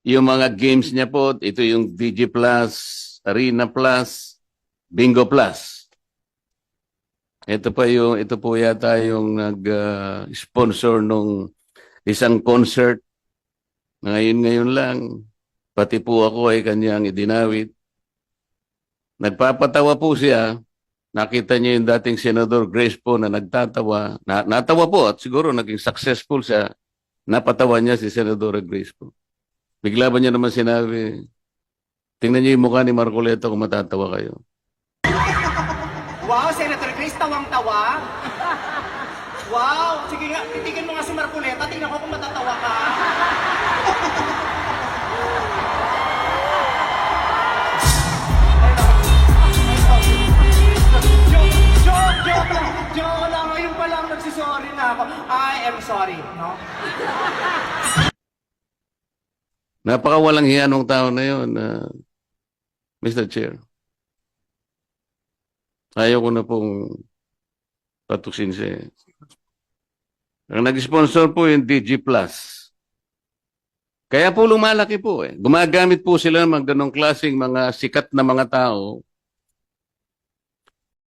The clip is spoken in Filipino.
yung mga games niya po, ito yung DG Plus, Arena Plus, Bingo Plus. Ito po yata yung nag-sponsor nung isang concert. Ngayon lang, pati po ako ay kanyang idinawit. Nagpapatawa po siya. Nakita niya yung dating Senador Grace po na nagtatawa. Natawa po at siguro naging successful siya. Napatawa niya si Senador Grace po. Bigla ba niya naman sinabi, tingnan niyo yung mukha ni Marcoleta kung matatawa kayo. Wow, Senator Grace, tawang-tawa. Wow, sige nga, titigin mo nga si Marcoleta, tingnan ko kung matatawa ka. Joke lang, ngayon pa lang nagsisorry na ako. I am sorry, no? Napakawalang hiya nung tao na yun, Mr. Chair. Ayaw ko na pong patuksin siya. Ang nag-sponsor po yung DG Plus. Kaya po lumalaki po eh. Gumagamit po sila ng ganong klaseng mga sikat na mga tao